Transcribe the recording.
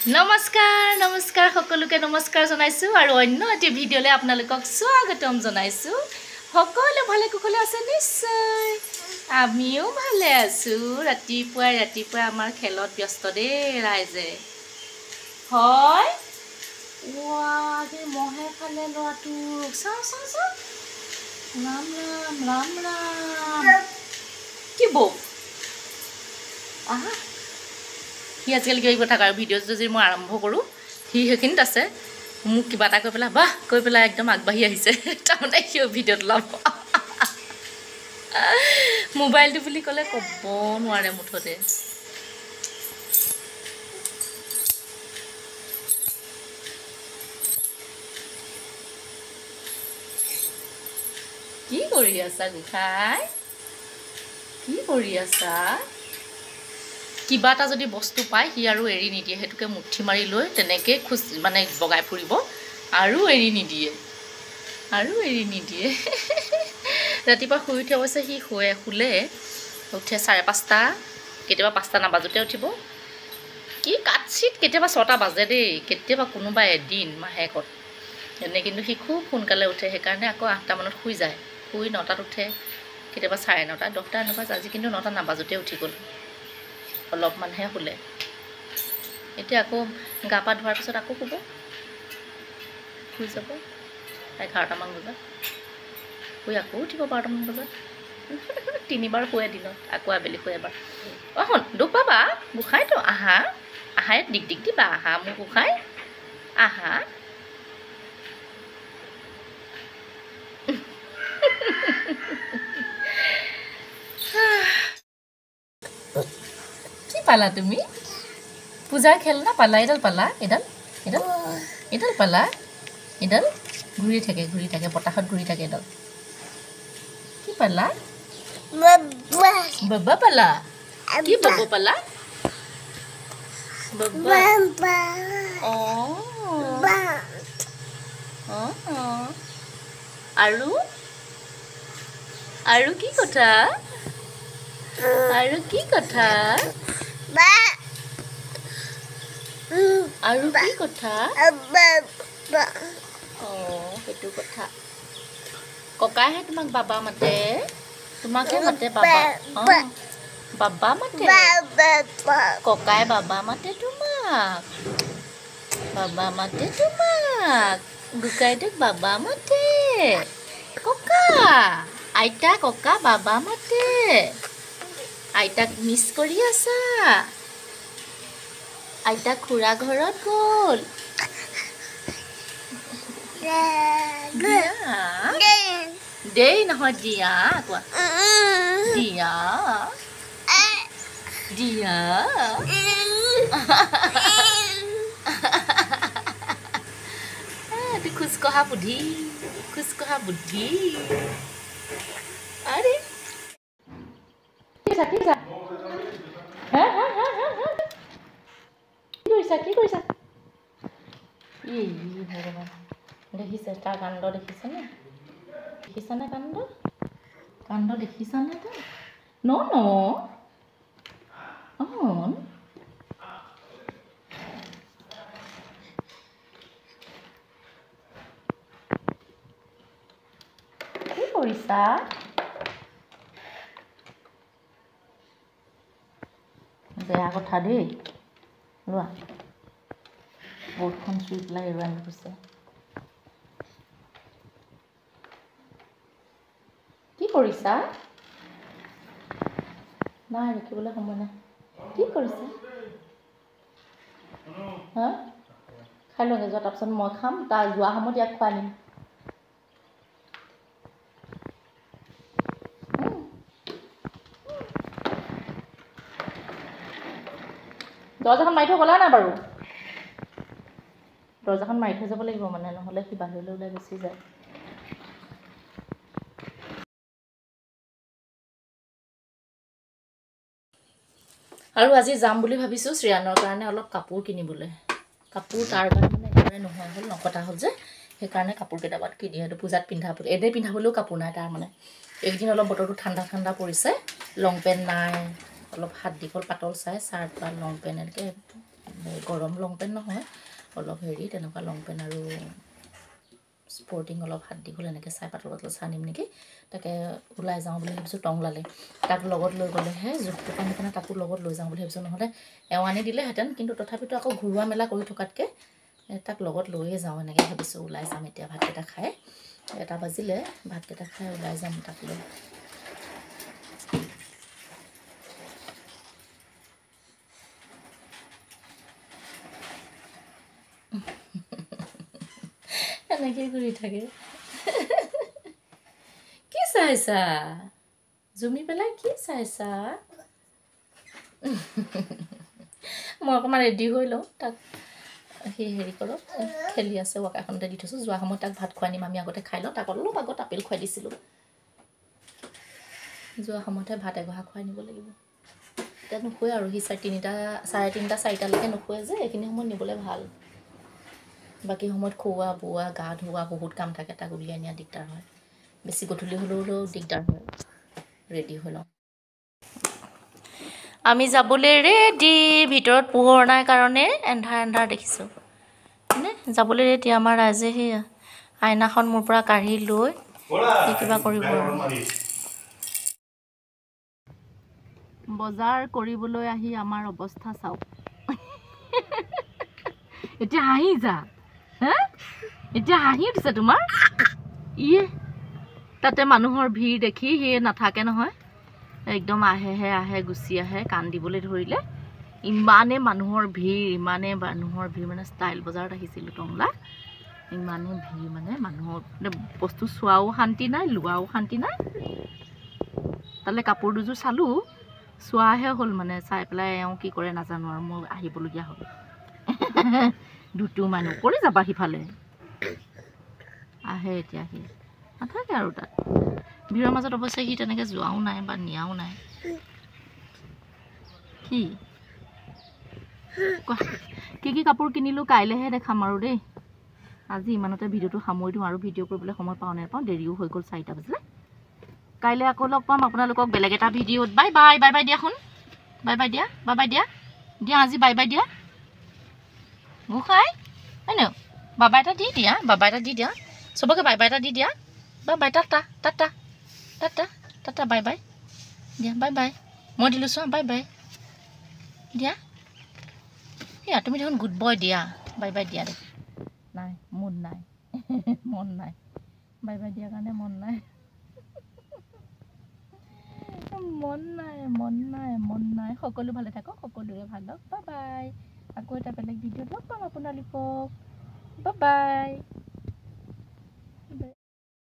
নমস্কাৰ নমস্কাৰ সকলোকে নমস্কাৰ জনাইছো আৰু অন্য এটি ভিডিঅ'লে আপোনালোকক স্বাগতম জনাইছো। সকলো ভালে কুশলে আছে নিশ্চয়, আমিও ভালে আছো। ৰাতিপুৱা আমাৰ খেলত ব্যস্ত দেই ৰাইজে। হয় মহে খালে ল'ৰাটো। চাওঁ ৰাম ৰাম ৰাম ৰাম কি বৌ আহা। সি আজিকালি কিবা কথা কয় ভিডিঅ' যদি মই আৰম্ভ কৰোঁ সি সেইখিনিত আছে মোক কিবা এটা কৈ পেলাই বাহ কৈ পেলাই একদম আগবাঢ়ি আহিছে। তাৰমানে সিও ভিডিঅ'ত ওলাব। মোবাইলটো বুলি ক'লে ক'ব নোৱাৰে মুঠতে। কি কৰি আছা গোসাঁই, কি কৰি আছা? কিবা এটা যদি বস্তু পায় সি আৰু এৰি নিদিয়ে, সেইটোকে মুঠি মাৰি লৈ তেনেকৈ মানে বগাই ফুৰিব আৰু এৰি নিদিয়ে। ৰাতিপুৱা শুই উঠি অৱশ্যে সি শুলে উঠে 5:30, কেতিয়াবা 5টা নাবাজোতে উঠিব। কি কাটচিট কেতিয়াবা 6টা বাজে দেই, কেতিয়াবা কোনোবা এদিন মাহেকত এনে, কিন্তু সি খুব সোনকালে উঠে। সেইকাৰণে আকৌ 8টা মানত শুই যায়, শুই 9টাত উঠে, কেতিয়াবা 9:30, 10টা এনেকুৱা। আজি কিন্তু 9টা নাবাজোতে উঠি গ'ল, অলপমানহে শুলে। এতিয়া আকৌ গা পা ধোৱাৰ পিছত আকৌ শুই যাব 11টামান বজাত, শুই আকৌ উঠিব 12টামান বজাত। 3বাৰ শুৱে দিনত, আকৌ আবেলি শুৱে এবাৰ। শুন দুখ পাবা গোসাঁইতো, আহা দিক দিবা, আহা মোৰ গোসাঁই আহা। কি পালা তুমি? পূজাৰ খেল না পালা? এডাল পালা, এডাল পালা। এডাল ঘূৰি থাকে বতাহত ঘূৰি থাকে এডাল। কি পালা? বাবা পালা। কি বাবা পালা? আৰু কি কথা? আৰু কি কথা? সেইটো কথা। ককাইহে তোমাক বাবা মাতে, তোমাকহে মাতে বাবা। বাবা মাতে, ককাই বাবা মাতে তোমাক, গোকাইটোক বাবা মাতে। ককা আইতা ককা বাবা মাতে। আইতাক মিছ কৰি আছা? আইতা খুৰা ঘৰত গ'ল। দেই নহয় দিয়া কোৱা, দিয়া খোজ কঢ়া বুদ্ধি। আৰে কি কৰিছা? ভগৱান দেখিছে তাৰ কাণ্ড, দেখিছেনে কাণ্ড দেখিছানে তাই? কি কৰিছা? বেয়া কথা দেই, লোৱা বৰ্ডখন চুই পেলাই এৰুৱাই আনি গৈছে। কি কৰিছা? নাই ৰখিবলৈ সময় নাই। কি কৰিছা? হা খাই লওঁগে যোৱা, তাৰপিছত মই খাম। তাৰ যোৱা সময়ত ইয়াক খুৱাই আনিম। দৰজাখন মাৰি থৈ গ'লা নাই বাৰু? দৰজাখন মাৰি থৈ যাব লাগিব মানে, নহ'লে সি বাহিৰলৈ ওলাই গুচি যায়। আৰু আজি যাম বুলি ভাবিছোঁ শ্ৰিয়ানৰ কাৰণে অলপ কাপোৰ কিনিবলৈ। কাপোৰ তাৰ কাৰণে মানে একেবাৰে নোহোৱা হ'ল, নকটা হ'ল যে, সেইকাৰণে কাপোৰ কেইটামান কিনি আনিলোঁ পূজাত পিন্ধাবলৈ। এনেই পিন্ধাবলৈও কাপোৰ নাই তাৰ মানে। এইকেইদিন অলপ বতৰটো ঠাণ্ডা পৰিছে, লং পেণ্ট নাই, অলপ হাত দীঘল পাতল চাই চাৰ্ট বা লং পেণ্ট এনেকৈ গৰম লং পেণ্ট নহয় অলপ হেৰি তেনেকুৱা লং পেণ্ট আৰু স্পৰ্টিং অলপ হাত দীঘল এনেকৈ চাই পাতল পাতল চাই নিম নেকি তাকে ওলাই যাওঁ বুলি ভাবিছোঁ টংলালে তাক লগত লৈ গ'লেহে জোখটো পাই সেইকাৰণে তাকো লগত লৈ যাওঁ বুলি ভাবিছোঁ নহ'লে এৱানি দিলেহেঁতেন কিন্তু তথাপিতো আকৌ ঘূৰোৱা মেলা কৰি থকাতকৈ তাক লগত লৈয়ে যাওঁ এনেকৈ ভাবিছোঁ ওলাই যাম এতিয়া ভাতকেইটা খাই 1টা বাজিলে ভাতকেইটা খাই ওলাই যাম তাক লৈ এনেকৈ ঘূৰি থাকে কি চাইছা জুমি পেলাই কি চাইছা মই অকণমান ৰেডি হৈ লওঁ তাক সি হেৰি কৰক খেলি আছে ৱাক এখনতে দি থৈছোঁ যোৱা সময়ত তাক ভাত খুৱাই নিম আমি আগতে খাই লওঁ তাক অলপ আগত আপেল খুৱাই দিছিলোঁ যোৱা সময়তে ভাত এগঢ়া খুৱাই নিব লাগিব এতিয়া নুশুৱে আৰু সি 3টা 3:30 4টালৈকে নুশুৱে যে এইখিনি সময়ত নিবলৈ ভাল বাকী সময়ত খোৱা বোৱা গা ধোৱা বহুত কাম থাকে তাক উলিয়াই নিয়া দিগদাৰ হয় বেছি গধূলি হ'লেও দিগদাৰ হয় ৰেডি হৈ লওঁ আমি যাবলৈ ৰেডি ভিতৰত পোহৰ নাই কাৰণে এন্ধাৰ দেখিছোঁ মানে যাবলৈ ৰেডি আমাৰ ৰাইজে সেই আইনাখন মোৰ পৰা কাঢ়ি লৈ কিবা কৰিব বজাৰ কৰিবলৈ আহি আমাৰ অৱস্থা চাওক এতিয়া হাঁহি যা হা এতিয়া হাঁহি উঠিছে তোমাৰ ইয়ে তাতে মানুহৰ ভিৰ দেখি সি নাথাকে নহয় একদম আহে গুচি আহে কান দিবলৈ ধৰিলে ইমানে মানুহৰ ভিৰ মানে ষ্টাইল বজাৰত আহিছিলোঁ টংলা ইমানে ভিৰ মানে মানুহৰ বস্তু চোৱাও শান্তি নাই লোৱাও শান্তি নাই তালে কাপোৰ দুযোৰ চালোঁ চোৱাহে হ'ল মানে চাই পেলাই এওঁ কি কৰে নাজানো আৰু মই আহিবলগীয়া হ'ল দুটো মানুহ কৰি যাবা সিফালে আহে এতিয়া সি নাথাকে আৰু তাত ভিৰৰ মাজত অৱশ্যে সি তেনেকৈ যোৱাও নাই বা নিয়াও নাই কি কাপোৰ কিনিলোঁ কাইলৈহে দেখাম আৰু দেই আজি ইমানতে ভিডিঅ'টো সামৰি দিওঁ আৰু ভিডিঅ' কৰিবলৈ সময় পাওঁ নাপাওঁ দেৰিও হৈ গ'ল 4টা বাজিলে কাইলৈ আকৌ লগ পাম আপোনালোকক বেলেগ এটা ভিডিঅ'ত বাই বাই দিয়া শুন বাই দিয়া আজি বাই দিয়া গোসাই হয় ন বাবা এটা দি দিয়া চবকে বাই এটা দি দিয়া বাই টাটা বাই দিয়া বাই মই দিলোঁ চোৱা বাই দিয়া সেয়া তুমি দেখোন গুড বয় দিয়া বাই দিয়া দে নাই মন নাই বাই দিয়াৰ কাৰণে মন নাই সকলো ভালে থাকক সকলোৰে ভাল হওক বাই আকৌ এটা বেলেগ ভিডিঅ'ত লগ পাম আপোনালোকক বাই